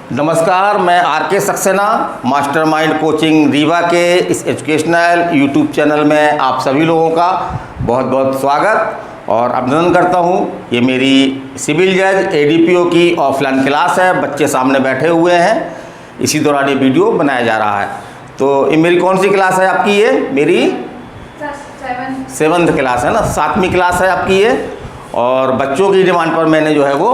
नमस्कार, मैं R K. Saxena mastermind coaching Rewa के इस एजुकेशनल यूट्यूब चैनल में आप सभी लोगों का बहुत बहुत स्वागत और अभिनंदन करता हूं। ये मेरी सिविल जज एडीपीओ की ऑफलाइन क्लास है। बच्चे सामने बैठे हुए हैं, इसी दौरान ये वीडियो बनाया जा रहा है। तो ये मेरी कौन सी क्लास है आपकी? ये मेरी 7th क्लास है ना, 7वीं क्लास है आपकी ये। और बच्चों की डिमांड पर मैंने जो है वो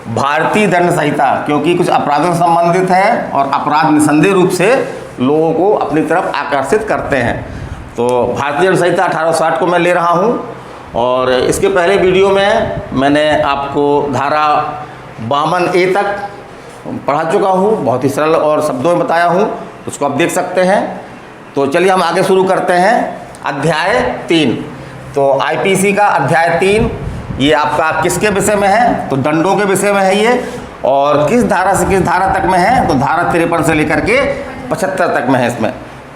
भारतीय दंड संहिता, क्योंकि कुछ अपराधों से संबंधित है और अपराध निसंदेह रूप से लोगों को अपनी तरफ आकर्षित करते हैं, तो भारतीय दंड संहिता 1860 को मैं ले रहा हूं। और इसके पहले वीडियो में मैंने आपको धारा 52A तक पढ़ा चुका हूं, बहुत ही सरल और शब्दों में बताया हूं, उसको आप देख सकते हैं। तो चलिए हम आगे शुरू करते हैं। अध्याय 3, तो आईपीसी का अध्याय 3 ये आपका किसके विषय में है? तो दंडों के विषय में है ये। और किस धारा से किस धारा तक में है? तो धारा 53 से लेकर के 75 तक में है इसमें।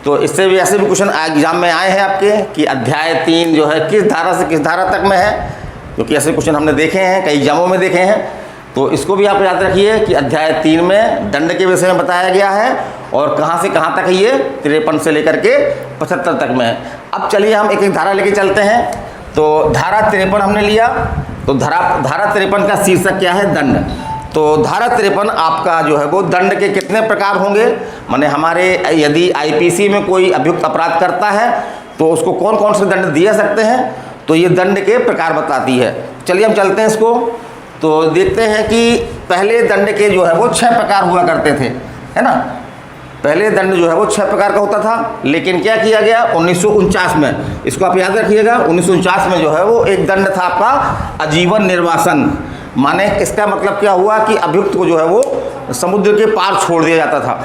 तो इससे भी ऐसे भी क्वेश्चन एग्जाम में आए हैं आपके कि अध्याय 3 जो है किस धारा से किस धारा तक में है, क्योंकि ऐसे क्वेश्चन हमने देखे हैं, कई एग्जामों में देखे हैं। तो इसको भी आप याद रखिए कि अध्याय 3 में दंड के विषय में बताया गया है और कहाँ से कहाँ तक है ये 53 से लेकर के 75 तक में है। अब चलिए हम एक एक धारा लेके चलते हैं। तो धारा 53 हमने लिया, तो धारा 53 का शीर्षक क्या है? दंड। तो धारा 53 आपका जो है वो दंड के कितने प्रकार होंगे, माने हमारे यदि आईपीसी में कोई अभियुक्त अपराध करता है तो उसको कौन कौन से दंड दिए सकते हैं, तो ये दंड के प्रकार बताती है। चलिए हम चलते हैं इसको। तो देखते हैं कि पहले दंड के जो है वो 6 प्रकार हुआ करते थे, है ना। पहले दंड जो है वो 6 प्रकार का होता था, लेकिन क्या किया गया 1949 में, इसको आप याद रखिएगा, 1949 में जो है वो एक दंड था आपका आजीवन निर्वासन। माने इसका मतलब क्या हुआ कि अभियुक्त को जो है वो समुद्र के पार छोड़ दिया जाता था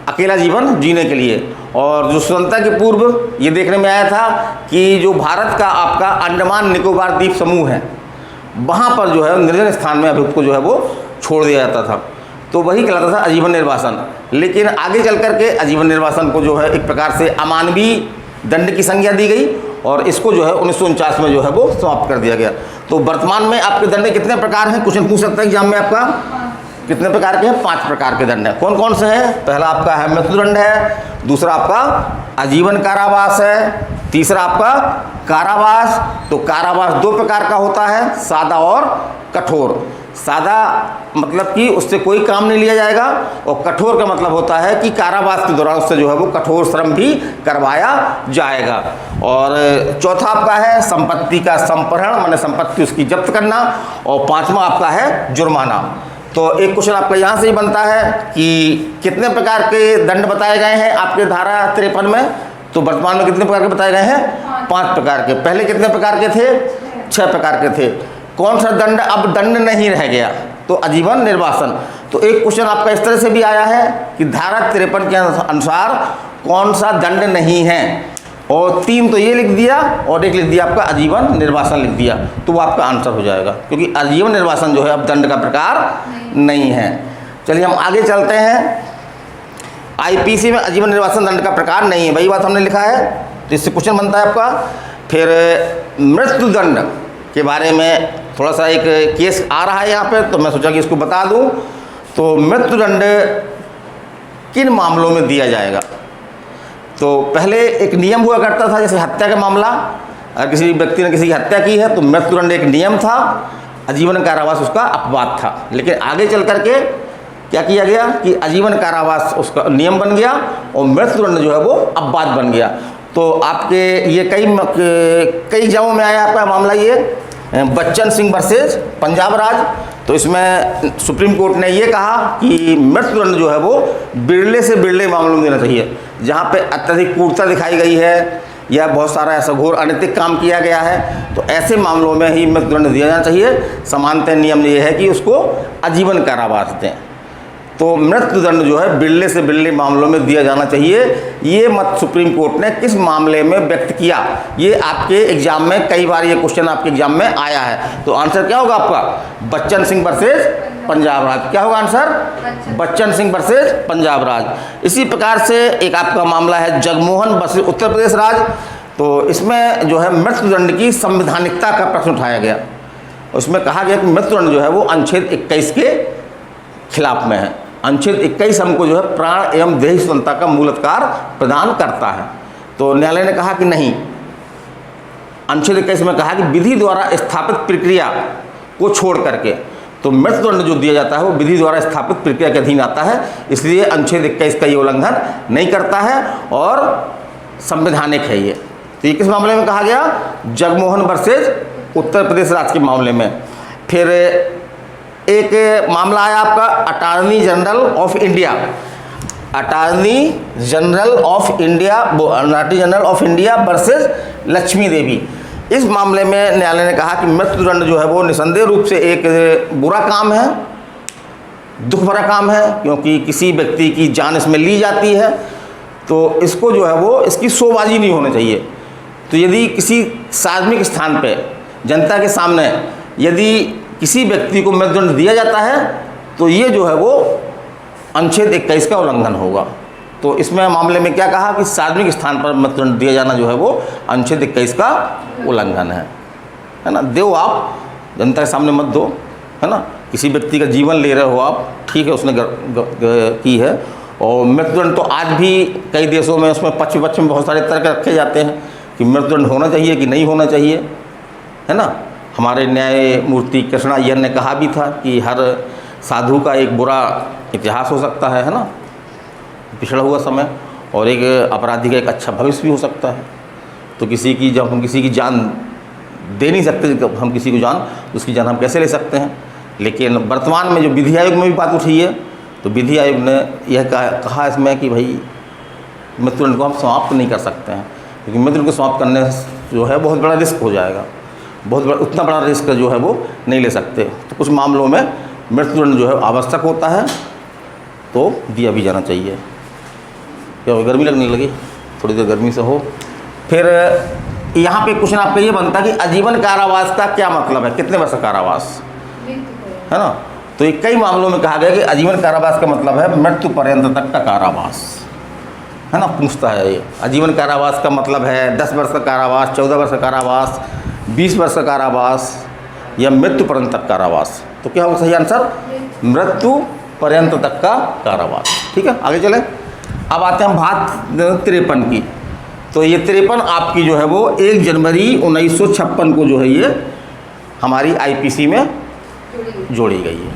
अकेला जीवन जीने के लिए। और जो स्वतंत्रता के पूर्व ये देखने में आया था कि जो भारत का आपका अंडमान निकोबार द्वीप समूह है, वहाँ पर जो है निर्जन स्थान में अभियुक्त को जो है वो छोड़ दिया जाता था, तो वही कहलाता था आजीवन निर्वासन। लेकिन आगे चल कर के आजीवन निर्वासन को जो है एक प्रकार से अमानवीय दंड की संज्ञा दी गई और इसको जो है 1949 में जो है वो समाप्त कर दिया गया। तो वर्तमान में आपके दंड कितने प्रकार हैं? क्वेश्चन पूछ सकता है एग्जाम में आपका, कितने प्रकार के हैं? 5 प्रकार के दंड हैं। कौन कौन से हैं? पहला आपका है मृत्युदंड है, दूसरा आपका आजीवन कारावास है, तीसरा आपका कारावास। तो कारावास 2 प्रकार का होता है, सादा और कठोर। सादा मतलब कि उससे कोई काम नहीं लिया जाएगा, और कठोर का मतलब होता है कि कारावास के दौरान उससे जो है वो कठोर श्रम भी करवाया जाएगा। और चौथा आपका है संपत्ति का संप्रहरण, माने संपत्ति उसकी जब्त करना, और 5वां आपका है जुर्माना। तो एक क्वेश्चन आपका यहाँ से ही बनता है कि कितने प्रकार के दंड बताए गए हैं आपके धारा 53 में? तो वर्तमान में कितने प्रकार के बताए गए हैं? 5 प्रकार के। पहले कितने प्रकार के थे? 6 प्रकार के थे। कौन सा दंड अब दंड नहीं रह गया? तो आजीवन निर्वासन। तो एक क्वेश्चन आपका इस तरह से भी आया है कि धारा 53 के अनुसार कौन सा दंड नहीं है, और 3 तो ये लिख दिया और एक लिख दिया आपका आजीवन निर्वासन लिख दिया, तो वो आपका आंसर हो जाएगा, क्योंकि आजीवन निर्वासन जो है अब दंड का प्रकार नहीं है। चलिए हम आगे चलते हैं। आईपीसी में आजीवन निर्वासन दंड का प्रकार नहीं है, वही बात हमने लिखा है, तो इससे क्वेश्चन बनता है आपका। फिर मृत्युदंड के बारे में थोड़ा सा एक केस आ रहा है यहाँ पे, तो मैं सोचा कि इसको बता दूं। तो मृत्युदंड किन मामलों में दिया जाएगा? तो पहले एक नियम हुआ करता था, जैसे हत्या का मामला, अगर किसी व्यक्ति ने किसी की हत्या की है तो मृत्युदंड एक नियम था, आजीवन कारावास उसका अपवाद था। लेकिन आगे चल करके क्या किया गया कि आजीवन कारावास उसका नियम बन गया और मृत्युदंड जो है वो अपवाद बन गया। तो आपके ये कई एग्जामों में आया आपका मामला, ये बच्चन सिंह वर्सेस पंजाब राज। तो इसमें सुप्रीम कोर्ट ने ये कहा कि मृत्युदंड जो है वो बिरले से बिरले मामलों में देना चाहिए, जहाँ पे अत्यधिक क्रूरता दिखाई गई है या बहुत सारा ऐसा घोर अनैतिक काम किया गया है, तो ऐसे मामलों में ही मृत्युदंड दिया जाना चाहिए। समानतः नियम ये है कि उसको आजीवन कारावास दें। तो मृत्युदंड जो है बिरले से बिरले मामलों में दिया जाना चाहिए। ये मत सुप्रीम कोर्ट ने किस मामले में व्यक्त किया? ये आपके एग्जाम में कई बार ये क्वेश्चन आपके एग्जाम में आया है। तो आंसर क्या होगा आपका? बच्चन सिंह वर्सेस पंजाब राज। क्या होगा आंसर? बच्चन सिंह वर्सेस पंजाब राज। इसी प्रकार से एक आपका मामला है जगमोहन वर्सेस उत्तर प्रदेश राज। तो इसमें जो है मृत्युदंड की संवैधानिकता का प्रश्न उठाया गया। उसमें कहा गया कि मृत्युदंड जो है वो अनुच्छेद 21 के खिलाफ में है। अनुच्छेद 21 हमको जो है प्राण एवं देह स्वतंत्रता का मूल अधिकार प्रदान करता है। तो न्यायालय ने कहा कि नहीं, अनुच्छेद 21 में कहा कि विधि द्वारा स्थापित प्रक्रिया को छोड़ करके तो मृत्युदंड जो दिया जाता है वो विधि द्वारा स्थापित प्रक्रिया के अधीन आता है, इसलिए अनुच्छेद 21 का ये उल्लंघन नहीं करता है और संवैधानिक है ये। तो ये किस मामले में कहा गया? जगमोहन वर्सेज उत्तर प्रदेश राज्य के मामले में। फिर एक मामला आया आपका attorney general of India, attorney general of India versus Lakshmi Devi. इस मामले में न्यायालय ने कहा कि मृत्युदंड जो है वो निसंदेह रूप से एक बुरा काम है, दुख भरा काम है, क्योंकि किसी व्यक्ति की जान इसमें ली जाती है, तो इसको जो है वो इसकी शोबाजी नहीं होनी चाहिए। तो यदि किसी सार्वजनिक स्थान पे जनता के सामने यदि किसी व्यक्ति को मृत्युदंड दिया जाता है तो ये जो है वो अनुच्छेद 21 का उल्लंघन होगा। तो इसमें मामले में क्या कहा कि सार्वजनिक स्थान पर मृत्युदंड दिया जाना जो है वो अनुच्छेद 21 का उल्लंघन है ना। दो आप जनता के सामने मत दो, है ना। किसी व्यक्ति का जीवन ले रहे हो आप, ठीक है, उसने की है। और मृत्युदंड तो आज भी कई देशों में उसमें पक्ष में बहुत सारे तर्क रखे जाते हैं कि मृत्युदंड होना चाहिए कि नहीं होना चाहिए, है ना। हमारे न्यायमूर्ति कृष्णा अय्यर ने कहा भी था कि हर साधु का एक बुरा इतिहास हो सकता है ना, पिछड़ा हुआ समय, और एक अपराधी का एक अच्छा भविष्य भी हो सकता है। तो किसी की जब हम किसी की जान दे नहीं सकते, जब हम किसी को जान, उसकी जान हम कैसे ले सकते हैं। लेकिन वर्तमान में जो विधि आयोग में भी बात उठी है, तो विधि आयोग ने यह कहा इसमें कि भाई मृत्युदंड को हम समाप्त नहीं कर सकते हैं, क्योंकि मृत्युदंड को समाप्त करने जो है बहुत बड़ा रिस्क हो जाएगा, बहुत बड़ा, उतना बड़ा रिस्क जो है वो नहीं ले सकते। तो कुछ मामलों में मृत्युदंड जो है आवश्यक होता है, तो दिया भी जाना चाहिए। क्या गर्मी लगने लगी, थोड़ी देर गर्मी से हो। फिर यहाँ पे क्वेश्चन आपका ये बनता है कि आजीवन कारावास का क्या मतलब है, कितने वर्ष कारावास, है ना। तो ये कई मामलों में कहा गया कि आजीवन कारावास का मतलब है मृत्यु पर्यंत तक का कारावास, है ना। पूछता है ये आजीवन कारावास का मतलब है 10 वर्ष का कारावास, 14 वर्ष का कारावास, 20 वर्ष का कारावास या मृत्यु पर्यंत तक कारावास। तो क्या होगा सही आंसर? मृत्यु पर्यंत तक का कारावास। ठीक है, आगे चले। अब आते हैं बात 53 की। तो ये 53 आपकी जो है वो 1 जनवरी 1956 को जो है ये हमारी आईपीसी में जोड़ी गई है।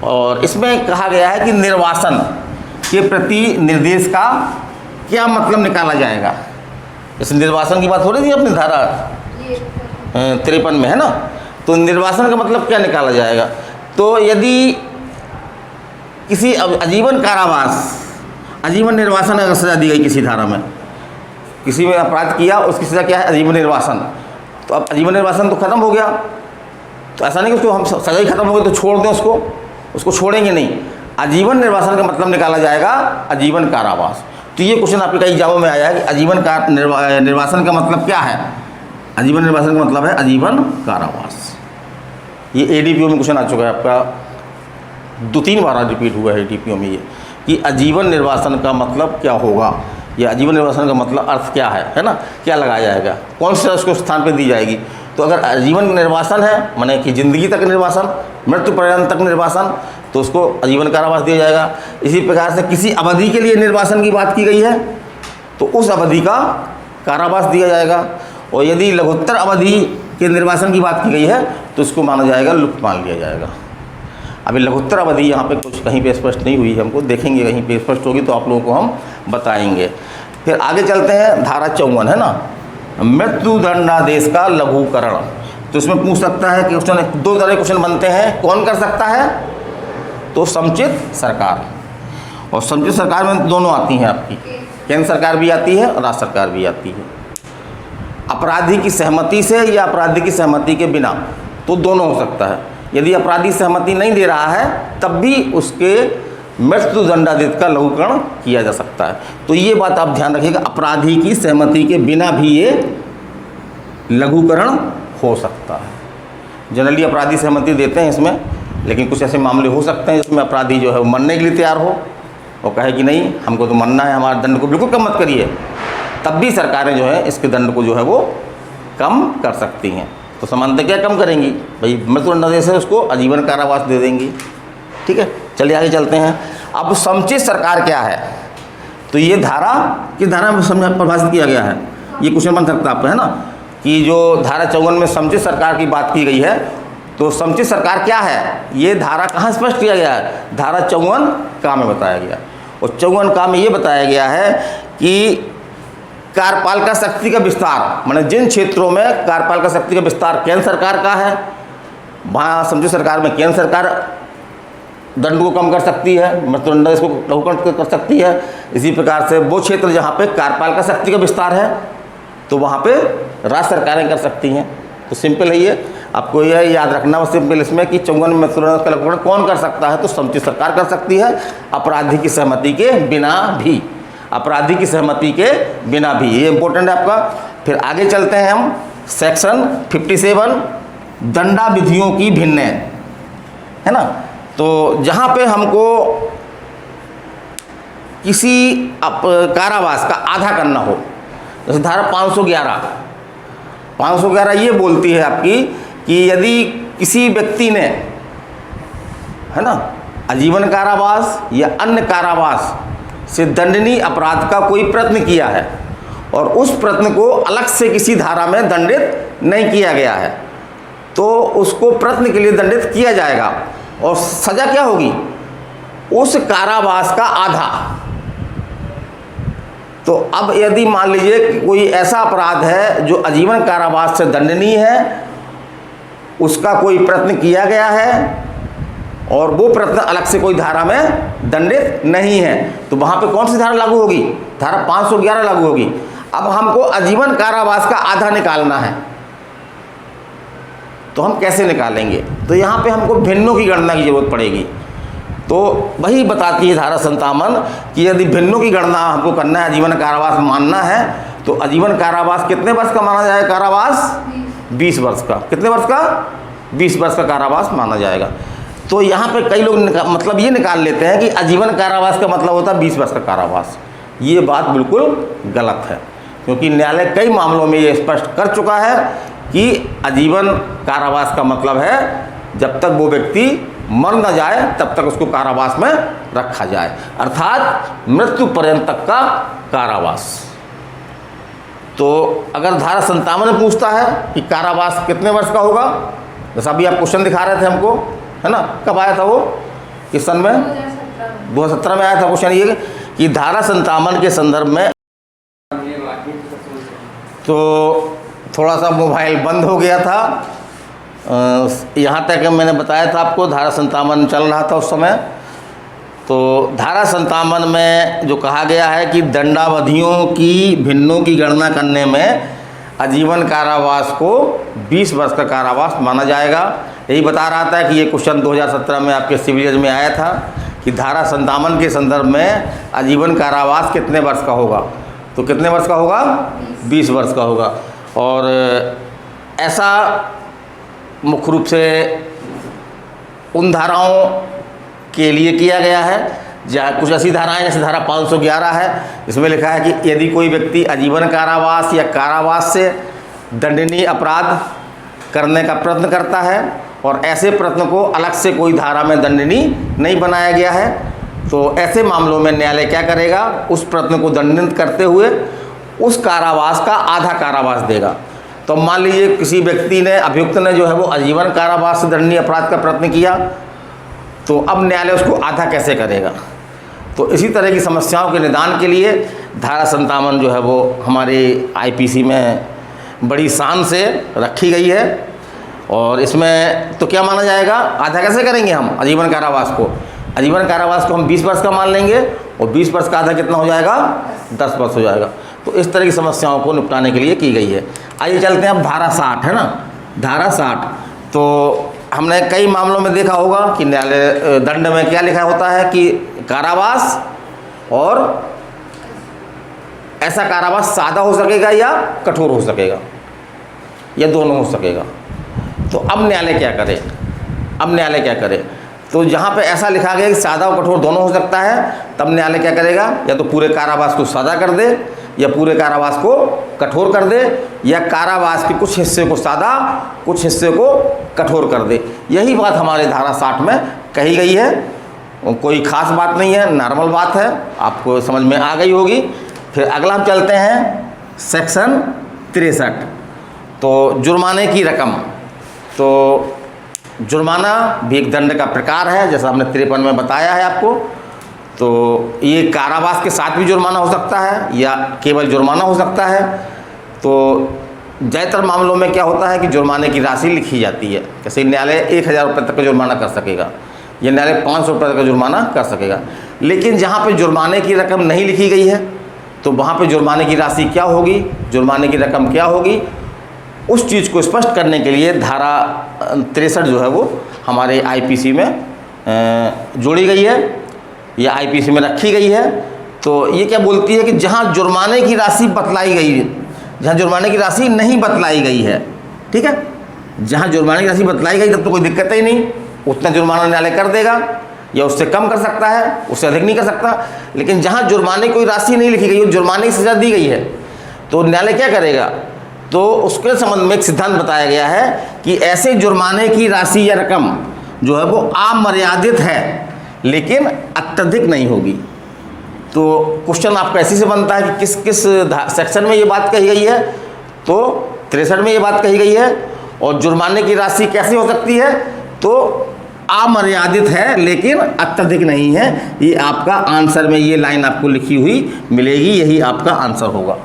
और इसमें कहा गया है कि निर्वासन के प्रति निर्देश का क्या मतलब निकाला जाएगा। इस निर्वासन की बात हो रही थी अपनी धारा 53 में, है ना। तो निर्वासन का मतलब क्या निकाला जाएगा? तो यदि किसी आजीवन कारावास, आजीवन निर्वासन अगर सज़ा दी गई किसी धारा में, किसी में अपराध किया, उसकी सज़ा क्या है? आजीवन निर्वासन। तो अब आजीवन निर्वासन तो ख़त्म हो गया, तो ऐसा नहीं कि उसको हम सज़ा ही ख़त्म हो गई तो छोड़ दें उसको छोड़ेंगे नहीं। आजीवन निर्वासन का मतलब निकाला जाएगा आजीवन कारावास। तो ये क्वेश्चन आपके कई एग्जामों में आया है कि आजीवन निर्वासन का मतलब क्या है। आजीवन निर्वासन का मतलब है आजीवन कारावास। ये एडीपीओ में क्वेश्चन आ चुका है आपका, 2-3 बार रिपीट हुआ है एडीपीओ में ये कि आजीवन निर्वासन का मतलब क्या होगा, या आजीवन निर्वासन का मतलब अर्थ क्या है ना। क्या लगाया जाएगा, कौन सा उसको स्थान पर दी जाएगी। तो अगर आजीवन निर्वासन है माने कि ज़िंदगी तक निर्वासन, मृत्यु पर्यंत तक निर्वासन, तो उसको आजीवन कारावास दिया जाएगा। इसी प्रकार से किसी अवधि के लिए निर्वासन की बात की गई है तो उस अवधि का कारावास दिया जाएगा। और यदि लघुत्तर अवधि के निर्वासन की बात की गई है तो उसको माना जाएगा, लुप्त मान लिया जाएगा। अभी लघुत्तर अवधि यहाँ पे कुछ कहीं पे स्पष्ट नहीं हुई है, हमको देखेंगे कहीं पे स्पष्ट होगी तो आप लोगों को हम बताएंगे। फिर आगे चलते हैं, धारा 54 है ना, मृत्युदंडादेश का लघुकरण। तो इसमें पूछ सकता है कि क्वेश्चन 2 तरह के क्वेश्चन बनते हैं, कौन कर सकता है? तो समुचित सरकार। और समुचित सरकार में दोनों आती हैं आपकी, केंद्र सरकार भी आती है और राज्य सरकार भी आती है। अपराधी की सहमति से या अपराधी की सहमति के बिना, तो दोनों हो सकता है। यदि अपराधी सहमति नहीं दे रहा है तब भी उसके मृत्युदंडादेश का लघुकरण किया जा सकता है। तो ये बात आप ध्यान रखिएगा, अपराधी की सहमति के बिना भी ये लघुकरण हो सकता है। जनरली अपराधी सहमति देते हैं इसमें, लेकिन कुछ ऐसे मामले हो सकते हैं जिसमें अपराधी जो है वो मरने के लिए तैयार हो और कहे कि नहीं हमको तो मरना है, हमारे दंड को बिल्कुल कम मत करिए, तब भी सरकारें जो है इसके दंड को जो है वो कम कर सकती हैं। तो सामान्यतः क्या कम करेंगी भाई, मृत्युदंडादेश है उसको आजीवन कारावास दे देंगी। ठीक है, चलिए आगे चलते हैं। अब समुचित सरकार क्या है, तो ये धारा किस धारा में समझा परिभाषित किया गया है, ये क्वेश्चन बन सकता है आपका, है ना, कि जो धारा 54 में समुचित सरकार की बात की गई है, तो समुचित सरकार क्या है, ये धारा कहाँ स्पष्ट किया गया है, धारा 54 का में बताया गया। और 54 का में ये बताया गया है कि कार्यपालिका शक्ति का विस्तार, माने जिन क्षेत्रों में कार्यपालिका शक्ति का विस्तार केंद्र सरकार का है, वहाँ समुचित सरकार में केंद्र सरकार दंड को कम कर सकती है, मृत्युदंड इसको लघु कर सकती है। इसी प्रकार से वो क्षेत्र जहाँ पे कार्यपालिका शक्ति का विस्तार है, तो वहाँ पे राज्य सरकारें कर सकती हैं। तो सिंपल है ये, आपको यह याद रखना बस सिंपल इसमें कि 54 में मृत्युदंड का लघुकरण कौन कर सकता है, तो समुचित सरकार कर सकती है, अपराधी की सहमति के बिना भी, अपराधी की सहमति के बिना भी, ये इंपॉर्टेंट है आपका। फिर आगे चलते हैं हम, सेक्शन 57 दंडा विधियों की भिन्न, है ना। तो जहाँ पे हमको किसी कारावास का आधा करना हो, जैसे धारा 511 ये बोलती है आपकी कि यदि किसी व्यक्ति ने, है ना, आजीवन कारावास या अन्य कारावास से दंडनीय अपराध का कोई प्रयत्न किया है और उस प्रयत्न को अलग से किसी धारा में दंडित नहीं किया गया है, तो उसको प्रयत्न के लिए दंडित किया जाएगा और सजा क्या होगी, उस कारावास का आधा। तो अब यदि मान लीजिए कि कोई ऐसा अपराध है जो आजीवन कारावास से दंडनीय है, उसका कोई प्रयत्न किया गया है और वो प्रयत्न अलग से कोई धारा में दंडित नहीं है, तो वहाँ पे कौन सी धारा लागू होगी, धारा 511 लागू होगी। अब हमको आजीवन कारावास का आधा निकालना है, तो हम कैसे निकालेंगे, तो यहाँ पे हमको भिन्नों की गणना की जरूरत पड़ेगी। तो वही बताती है धारा 57 कि यदि भिन्नों की गणना हमको करना है, आजीवन कारावास मानना है, तो आजीवन कारावास कितने वर्ष का माना जाएगा, कारावास 20 वर्ष का, कितने वर्ष का, 20 वर्ष का कारावास माना जाएगा। तो यहाँ पे कई लोग मतलब ये निकाल लेते हैं कि आजीवन कारावास का मतलब होता है 20 वर्ष का कारावास। ये बात बिल्कुल गलत है, क्योंकि न्यायालय कई मामलों में ये स्पष्ट कर चुका है कि आजीवन कारावास का मतलब है जब तक वो व्यक्ति मर न जाए तब तक उसको कारावास में रखा जाए, अर्थात मृत्यु पर्यंत तक का कारावास। तो अगर धारा 57 में पूछता है कि कारावास कितने वर्ष का होगा, जैसा अभी आप क्वेश्चन दिखा रहे थे हमको, है ना, कब आया था वो, किस सन में, 2017 में आया था क्वेश्चन ये कि धारा 57 के संदर्भ में। तो थोड़ा सा मोबाइल बंद हो गया था, यहाँ तक मैंने बताया था आपको, धारा 57 चल रहा था उस समय। तो धारा 57 में जो कहा गया है कि दंडावधियों की भिन्नों की गणना करने में आजीवन कारावास को 20 वर्ष का कारावास माना जाएगा। यही बता रहा था कि ये क्वेश्चन 2017 में आपके सिविल जज में आया था कि धारा 57 के संदर्भ में आजीवन कारावास कितने वर्ष का होगा, तो कितने वर्ष का होगा, 20 वर्ष का होगा। और ऐसा मुख्य रूप से उन धाराओं के लिए किया गया है जहाँ कुछ ऐसी धाराएं, जैसे धारा 511 है, इसमें लिखा है कि यदि कोई व्यक्ति आजीवन कारावास या कारावास से दंडनीय अपराध करने का प्रयत्न करता है और ऐसे प्रयत्न को अलग से कोई धारा में दंडनीय नहीं बनाया गया है, तो ऐसे मामलों में न्यायालय क्या करेगा, उस प्रयत्न को दंडित करते हुए उस कारावास का आधा कारावास देगा। तो मान लीजिए किसी व्यक्ति ने, अभियुक्त ने जो है वो आजीवन कारावास से दंडनीय अपराध का प्रयत्न किया, तो अब न्यायालय उसको आधा कैसे करेगा। तो इसी तरह की समस्याओं के निदान के लिए धारा 57 जो है वो हमारे आईपीसी में बड़ी शान से रखी गई है। और इसमें तो क्या माना जाएगा, आधा कैसे करेंगे हम आजीवन कारावास को, आजीवन कारावास को हम 20 वर्ष का मान लेंगे और 20 वर्ष का आधा कितना हो जाएगा, 10 वर्ष हो जाएगा। तो इस तरह की समस्याओं को निपटाने के लिए की गई है। आइए चलते हैं अब धारा 60, है ना, धारा 60। तो हमने कई मामलों में देखा होगा कि न्यायालय दंड में क्या लिखा होता है कि कारावास, और ऐसा कारावास सादा हो सकेगा या कठोर हो सकेगा या दोनों हो सकेगा। तो अब न्यायालय क्या करे, अब न्यायालय क्या करे, तो जहाँ पे ऐसा लिखा गया कि सादा और कठोर दोनों हो सकता है, तब न्यायालय क्या करेगा, या तो पूरे कारावास को सादा कर दे या पूरे कारावास को कठोर कर दे, या कारावास के कुछ हिस्से को सादा कुछ हिस्से को कठोर कर दे। यही बात हमारे धारा 60 में कही गई है। कोई ख़ास बात नहीं है, नॉर्मल बात है, आपको समझ में आ गई होगी। फिर अगला हम चलते हैं सेक्शन 63। तो जुर्माने की रकम, तो जुर्माना भी एक दंड का प्रकार है, जैसा हमने 53 में बताया है आपको। तो ये कारावास के साथ भी जुर्माना हो सकता है या केवल जुर्माना हो सकता है। तो ज़्यादातर मामलों में क्या होता है कि जुर्माने की राशि लिखी जाती है, जैसे न्यायालय 1000 रुपये तक का जुर्माना कर सकेगा, या न्यायालय 500 रुपये तक का जुर्माना कर सकेगा। लेकिन जहाँ पे जुर्माने की रकम नहीं लिखी गई है, तो वहाँ पे जुर्माने की राशि क्या होगी, जुर्माने की रकम क्या होगी, उस चीज़ को स्पष्ट करने के लिए धारा 63 जो है वो हमारे आईपीसी में जोड़ी गई है या आईपीसी में रखी गई है। तो ये क्या बोलती है कि जहाँ जुर्माने की राशि बतलाई गई है, जहाँ जुर्माने की राशि नहीं बतलाई गई है, ठीक है, जहाँ जुर्माने की राशि बतलाई गई तब तो कोई दिक्कत ही नहीं, उतना जुर्माना न्यायालय कर देगा या उससे कम कर सकता है, उससे अधिक नहीं कर सकता। लेकिन जहाँ जुर्माने की कोई राशि नहीं लिखी गई, जुर्माने की सज़ा दी गई है, तो न्यायालय क्या करेगा, तो उसके संबंध में एक सिद्धांत बताया गया है कि ऐसे जुर्माने की राशि या रकम जो है वो अमर्यादित है लेकिन अत्यधिक नहीं होगी। तो क्वेश्चन आपका ऐसे से बनता है कि किस किस सेक्शन में ये बात कही गई है, तो 63 में ये बात कही गई है। और जुर्माने की राशि कैसी हो सकती है, तो अमर्यादित है लेकिन अत्यधिक नहीं है। ये आपका आंसर में ये लाइन आपको लिखी हुई मिलेगी, यही आपका आंसर होगा।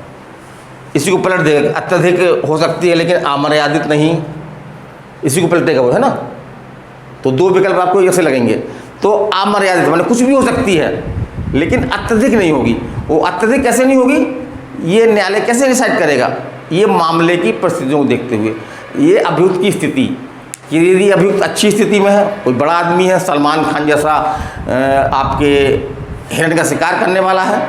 इसी को पलट देगा, अत्यधिक हो सकती है लेकिन अमर्यादित नहीं, इसी को पलटेगा वो, है ना। तो दो विकल्प आपको ऐसे लगेंगे। तो अमर्यादित माने कुछ भी हो सकती है लेकिन अत्यधिक नहीं होगी। वो अत्यधिक कैसे नहीं होगी, ये न्यायालय कैसे डिसाइड करेगा, ये मामले की परिस्थितियों को देखते हुए, ये अभियुक्त की स्थिति कि यदि अभियुक्त अच्छी स्थिति में है, कोई बड़ा आदमी है, सलमान खान जैसा आपके हिरण का शिकार करने वाला है,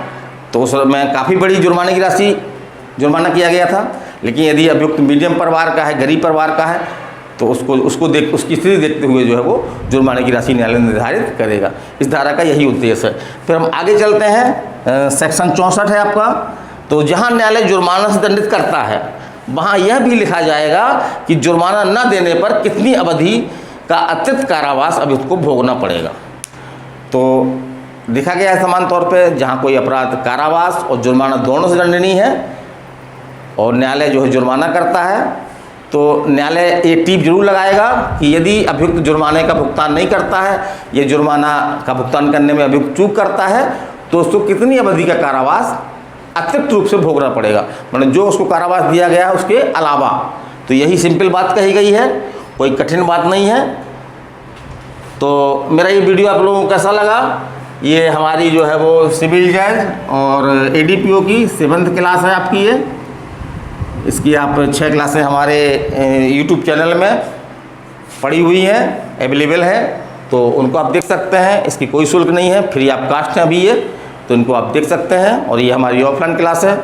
तो उस में काफ़ी बड़ी जुर्माना किया गया था। लेकिन यदि अभियुक्त मीडियम परिवार का है, गरीब परिवार का है, तो उसकी स्थिति देखते हुए जो है वो जुर्माने की राशि न्यायालय निर्धारित करेगा। इस धारा का यही उद्देश्य है। फिर हम आगे चलते हैं, सेक्शन 64 है आपका। तो जहाँ न्यायालय जुर्माना से दंडित करता है, वहाँ यह भी लिखा जाएगा कि जुर्माना न देने पर कितनी अवधि का अतिरिक्त कारावास अभियुक्त को भोगना पड़ेगा। तो देखा गया है समान तौर पे, जहाँ कोई अपराध कारावास और जुर्माना दोनों से दंडनीय है और न्यायालय जो है जुर्माना करता है, तो न्यायालय ये टीप जरूर लगाएगा कि यदि अभियुक्त जुर्माने का भुगतान नहीं करता है, ये जुर्माना का भुगतान करने में अभियुक्त चूक करता है, तो उसको कितनी अवधि का कारावास अतिरिक्त रूप से भोगना पड़ेगा, मतलब जो उसको कारावास दिया गया है उसके अलावा। तो यही सिंपल बात कही गई है, कोई कठिन बात नहीं है। तो मेरा ये वीडियो आप लोगों को कैसा लगा, ये हमारी जो है वो सिविल जज और ADPO की 7th क्लास है आपकी। ये इसकी आप 6 क्लासें हमारे YouTube चैनल में पड़ी हुई हैं, अवेलेबल है, तो उनको आप देख सकते हैं। इसकी कोई शुल्क नहीं है, फ्री ऑफ कास्ट है अभी ये, तो इनको आप देख सकते हैं। और ये हमारी ऑफलाइन क्लास है।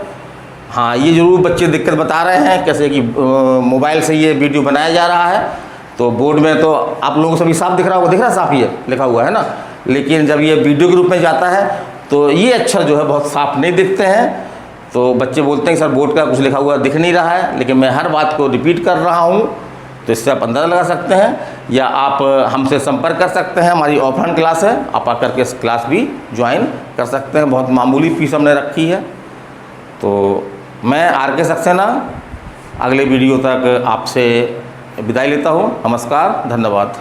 हाँ, ये ज़रूर बच्चे दिक्कत बता रहे हैं कैसे कि मोबाइल से ये वीडियो बनाया जा रहा है, तो बोर्ड में तो आप लोगों को सभी साफ दिख रहा होगा, दिख रहा है साफ ये लिखा हुआ है ना, लेकिन जब ये वीडियो के रूप में जाता है तो ये अक्षर जो है बहुत साफ नहीं दिखते हैं। तो बच्चे बोलते हैं सर बोर्ड का कुछ लिखा हुआ दिख नहीं रहा है, लेकिन मैं हर बात को रिपीट कर रहा हूँ, तो इससे आप अंदाज़ा लगा सकते हैं। या आप हमसे संपर्क कर सकते हैं, हमारी ऑफलाइन क्लास है, आप आकर के इस क्लास भी ज्वाइन कर सकते हैं। बहुत मामूली फीस हमने रखी है। तो मैं RK सक्सेना अगले वीडियो तक आपसे विदाई लेता हूँ। नमस्कार, धन्यवाद।